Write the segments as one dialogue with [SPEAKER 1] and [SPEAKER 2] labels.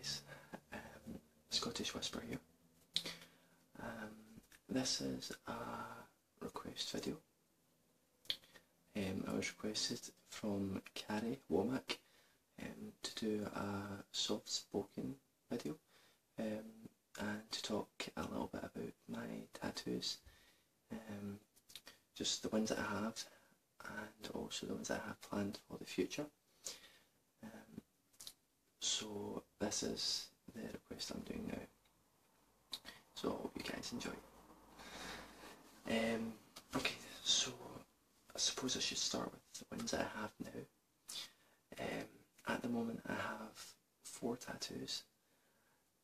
[SPEAKER 1] guys, Scottish Whisper here. This is a request video. I was requested from Carrie Womack to do a soft spoken video and to talk a little bit about my tattoos, just the ones that I have and also the ones that I have planned for the future. So this is the request I'm doing now, so I hope you guys enjoy. Okay, so I suppose I should start with the ones that I have now. At the moment I have 4 tattoos.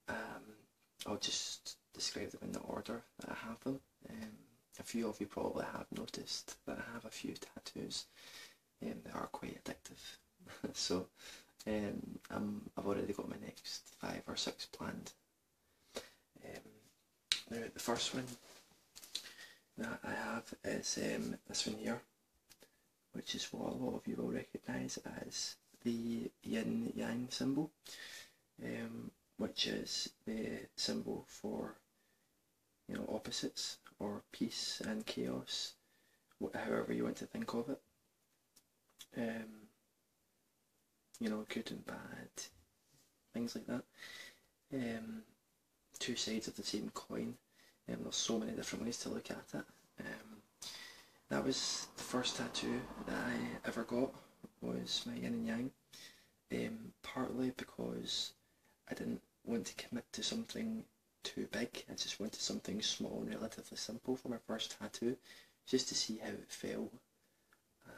[SPEAKER 1] I'll just describe them in the order that I have them. A few of you probably have noticed that I have a few tattoos that are quite addictive. So I've already got my next 5 or 6 planned. Now the first one that I have is this one here, which is what a lot of you will recognise as the yin yang symbol, which is the symbol for, you know, opposites, or peace and chaos, however you want to think of it. You know, good and bad, things like that. 2 sides of the same coin. There's so many different ways to look at it. That was the first tattoo that I ever got, was my yin and yang. Partly because I didn't want to commit to something too big. I just wanted something small and relatively simple for my first tattoo, just to see how it felt,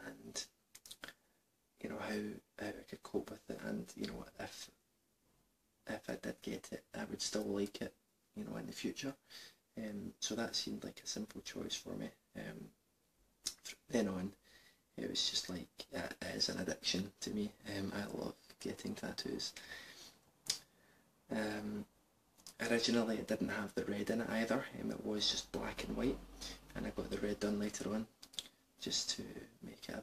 [SPEAKER 1] and you know, how I could cope with it, and you know, if I did get it, I would still like it, you know, in the future. So that seemed like a simple choice for me. From then on, it was just like, it is an addiction to me. I love getting tattoos. Originally it didn't have the red in it either, it was just black and white, and I got the red done later on, just to make it a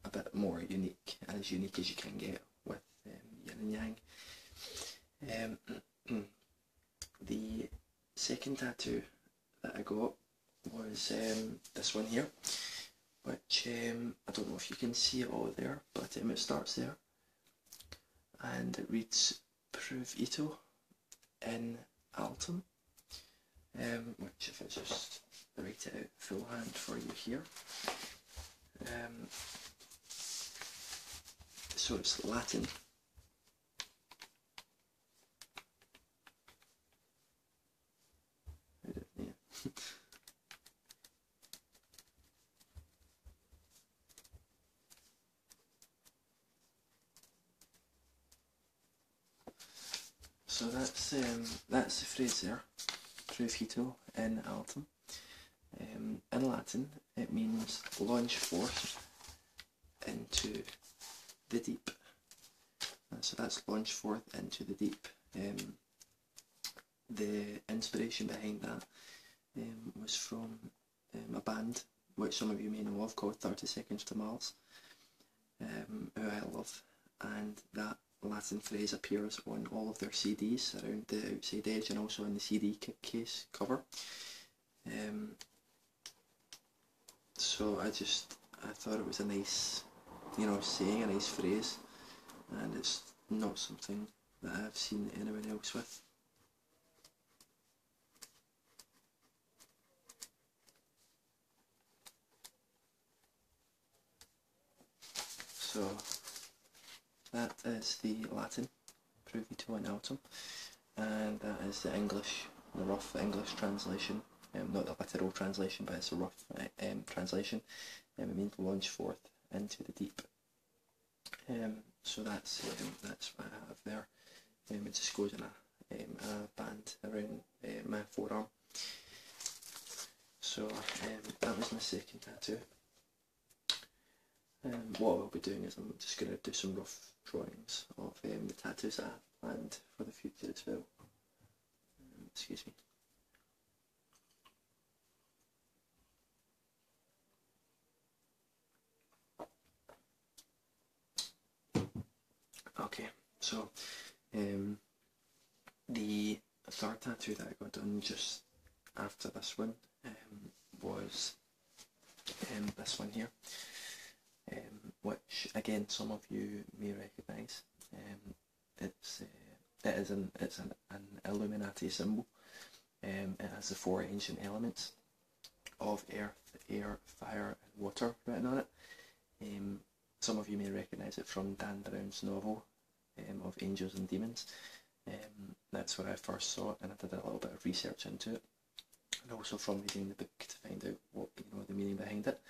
[SPEAKER 1] bit more unique as you can get with yin and yang. The second tattoo that I got was this one here, which I don't know if you can see it all there, but it starts there and it reads Provito in Altum, which, if I just write it out full hand for you here, so it's Latin. So that's the phrase there, Provito in Altum. In Latin it means launch forth into the deep. So that's launch forth into the deep. The inspiration behind that was from a band which some of you may know of, called 30 Seconds to Mars, who I love, and that Latin phrase appears on all of their CDs around the outside edge, and also on the CD case cover. So I thought it was a nice, you know, saying, a nice phrase, and it's not something that I've seen anyone else with. So that is the Latin, Provito in Altum, and that is the English, the rough English translation, not the literal translation, but it's a rough translation. It means launch forth into the deep. So that's what I have there. It just goes in a band around my forearm. So that was my second tattoo. What I'll be doing is I'm just going to do some rough drawings of the tattoos that I have planned for the future as well. Excuse me. Okay, so The third tattoo that I got done just after this one was this one here, which again some of you may recognise. It's an Illuminati symbol. It has the 4 ancient elements of earth, air, fire and water written on it. Some of you may recognise it from Dan Brown's novel of Angels and Demons. That's where I first saw it, and I did a little bit of research into it, and also from reading the book to find out what the meaning behind it.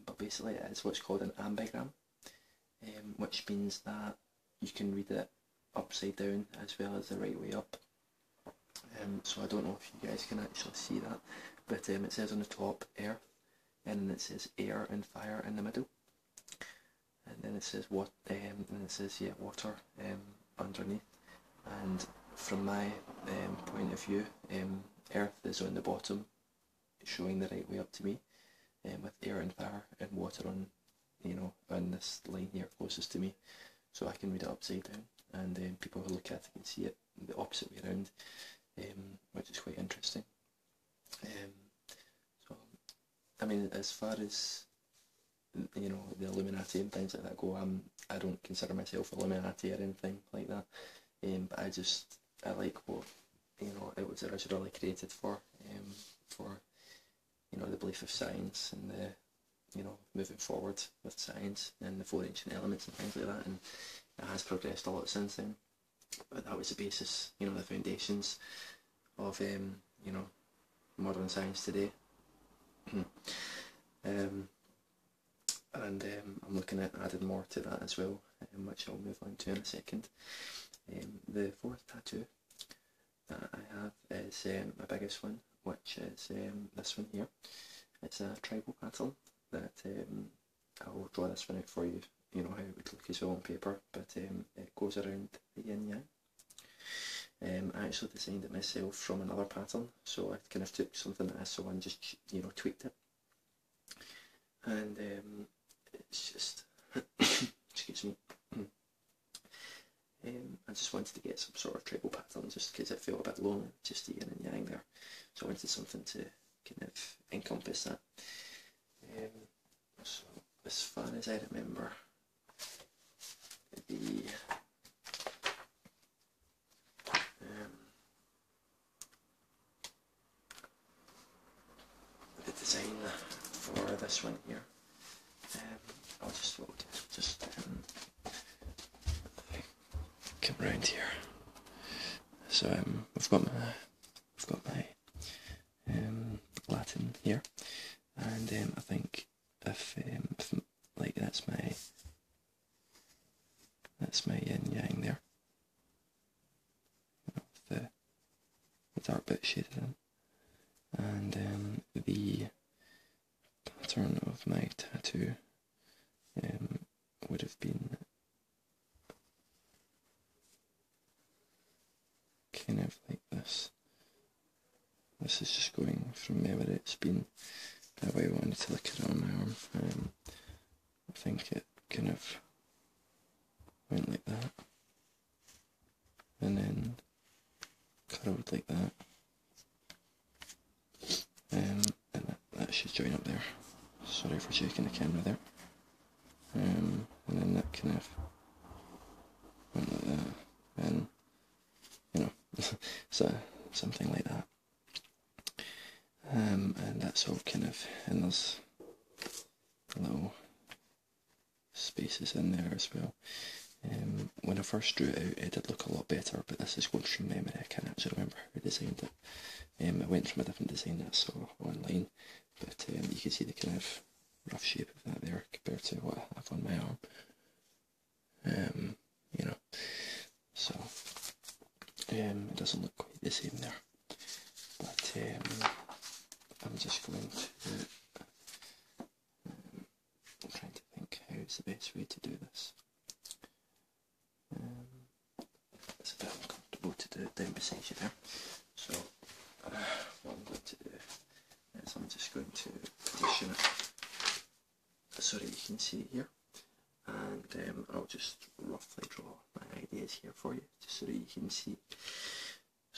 [SPEAKER 1] But basically it is what's called an ambigram, which means that you can read it upside down as well as the right way up. So I don't know if you guys can actually see that, but it says on the top earth, and then it says air and fire in the middle, and then it says what, and it says water underneath. And from my point of view, earth is on the bottom, showing the right way up to me, with air and fire and water on, on this line here closest to me, so I can read it upside down, and people who look at it can see it the opposite way around, which is quite interesting. So, I mean, as far as the Illuminati and things like that go, I don't consider myself Illuminati or anything like that. But I like what it was originally created for the belief of science and the moving forward with science and the 4 ancient elements and things like that, and it has progressed a lot since then. But that was the basis, the foundations of modern science today. And I'm looking at adding more to that as well, which I'll move on to in a second. The 4th tattoo that I have is my biggest one, which is this one here. It's a tribal pattern that I'll draw this one out for you, how it would look as well on paper, but it goes around the yin yang. I actually designed it myself from another pattern, so I kind of took something that I saw and just tweaked it, and it's just excuse me. I just wanted to get some sort of tribal pattern, just because it felt a bit lonely, just the yin and yang there. So I wanted something to kind of encompass that. So as far as I remember, the design for this one here, I'll just come around here. So we've got my Latin here, and I think if like that's my yin yang there, with the dark bit shaded in, and the pattern of my tattoo would have been kind of like this. This is just going from memory. It's been a while. I wanted to look at it on my arm. I think it kind of went like that, and then curled like that, and that should join up there. Sorry for shaking the camera there. And then that kind of went like that, and so something like that. And that's all kind of, and there's little spaces in there as well. When I first drew it out, it did look a lot better, but this is going from memory. I can't actually remember who designed it. I went from a different design that I saw online, but you can see the kind of rough shape of that there compared to what I have on my arm. So it doesn't look quite the same there, but I'm just going to I'm trying to think how is the best way to do this. It's a bit uncomfortable to do it down beside you there, so what I'm going to do is I'm just going to position it so that you can see it here, and I'll just roughly draw my ideas here for you, just so that you can see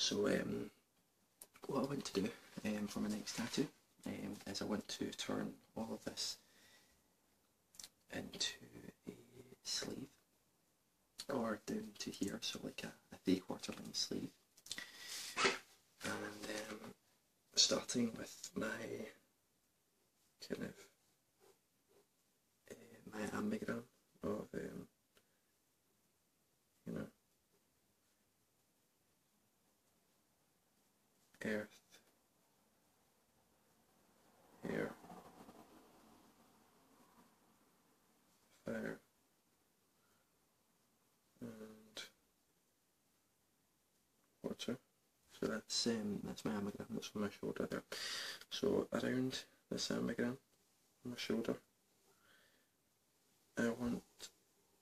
[SPEAKER 1] So what I want to do for my next tattoo is I want to turn all of this into a sleeve, or down to here, so like a 3/4 length sleeve. And starting with my kind of my ambigram of you know, earth, air, fire, and water. So that's my ambigram. That's on my shoulder there. So around this ambigram on my shoulder, I want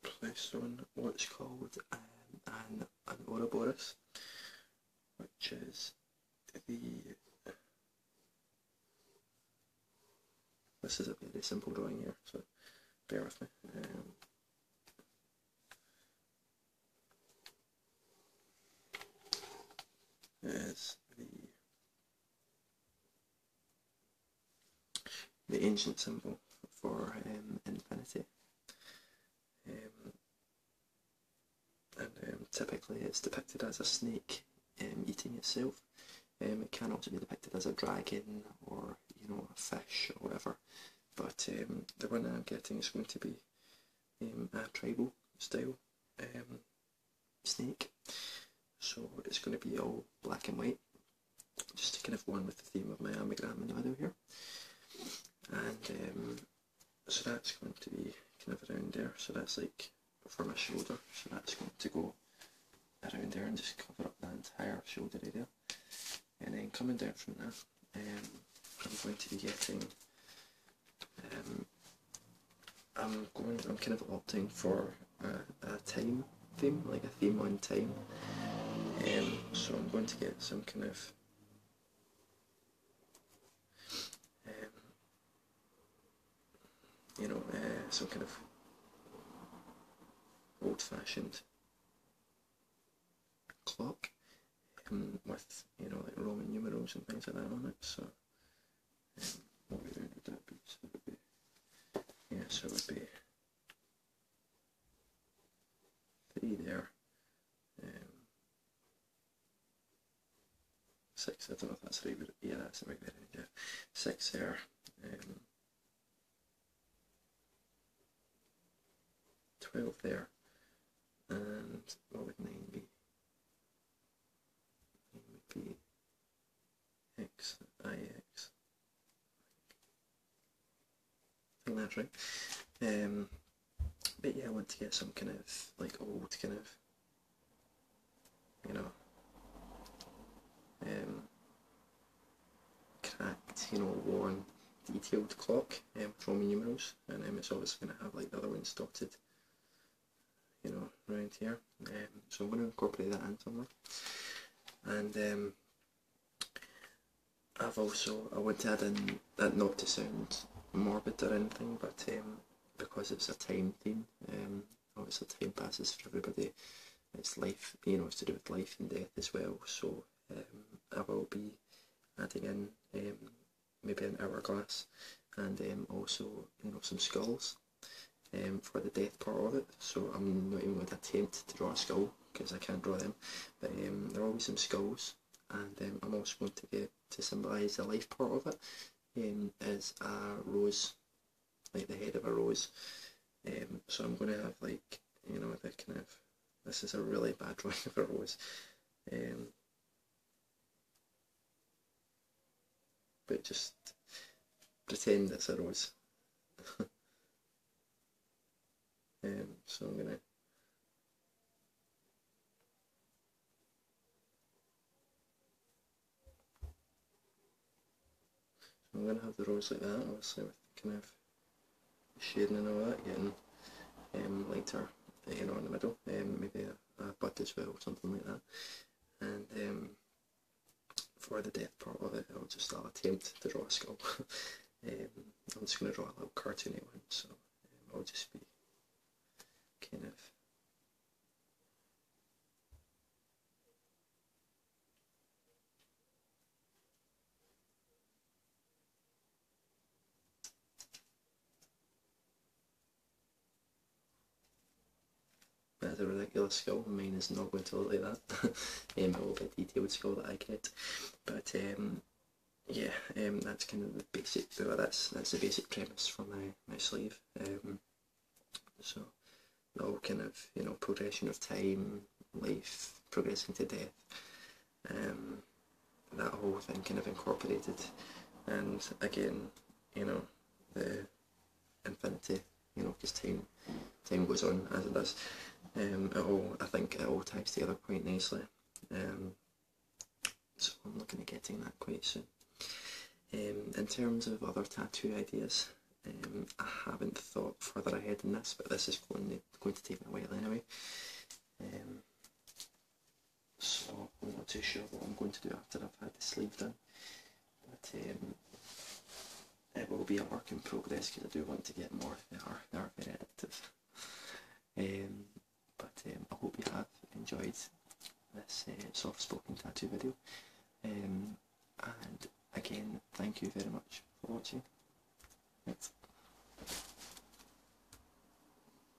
[SPEAKER 1] placed on what's called an Ouroboros, which is this is a very simple drawing here, so bear with me. Is the ancient symbol for infinity, and typically it's depicted as a snake eating itself. It can also be depicted as a dragon, or a fish or whatever, but the one I'm getting is going to be a tribal style snake. So it's going to be all black and white, just to kind of go on with the theme of my ambigram in the middle here. And so that's going to be kind of around there. So that's like for my shoulder. So that's going to go around there and just cover up that entire shoulder area. And then coming down from that, I'm going to be getting. I'm kind of opting for a time theme, like a theme on time. So I'm going to get some kind of some kind of old-fashioned clock with like Roman numerals and things like that on it. So what would that be? So it would be, so it would be 3 there. 6, I don't know if that's right, but yeah, that's the right way around, yeah. 6 there. 12 there. And what would 9 be? 9 would be X, IX. I think that's right. But yeah, I want to get some kind of like old kind of cracked, worn, detailed clock with Roman numerals, and it's obviously going to have like the other ones dotted, around here. So I'm going to incorporate that in somewhere. And I want to add in that, not to sound morbid or anything, but because it's a time theme, obviously time passes for everybody. It's life, it's to do with life and death as well. So I will be adding in maybe an hourglass, and also some skulls for the death part of it. So I'm not even going to attempt to draw a skull because I can't draw them, but there will be some skulls, and I'm also going to get to symbolise the life part of it as a rose, like the head of a rose. So I'm going to have like the kind of, this is a really bad drawing of a rose, but just pretend it's a rose. So I'm gonna have the rose like that, obviously with kind of shading and all that, getting lighter, in the middle, maybe a bud as well, something like that. And for the death part of it, I'll attempt to draw a skull. I'm just going to draw a little cartoony one, so I'll just be kind of as a ridiculous skull. Mine is not going to look like that. It will be a detailed skull that I get. But yeah, that's kind of the basic, well, that's the basic premise for my sleeve. So the whole kind of, you know, progression of time, life, progressing to death, that whole thing kind of incorporated. And again, you know, the infinity, you know, because time goes on as it does. I think it all ties together quite nicely. So I'm looking at getting that quite soon. In terms of other tattoo ideas, I haven't thought further ahead in this, but this is going to take me a while anyway. So I'm not too sure what I'm going to do after I've had the sleeve done. But it will be a work in progress because I do want to get more. They are very addictive. But I hope you have enjoyed this soft-spoken tattoo video. And again, thank you very much for watching. Thanks.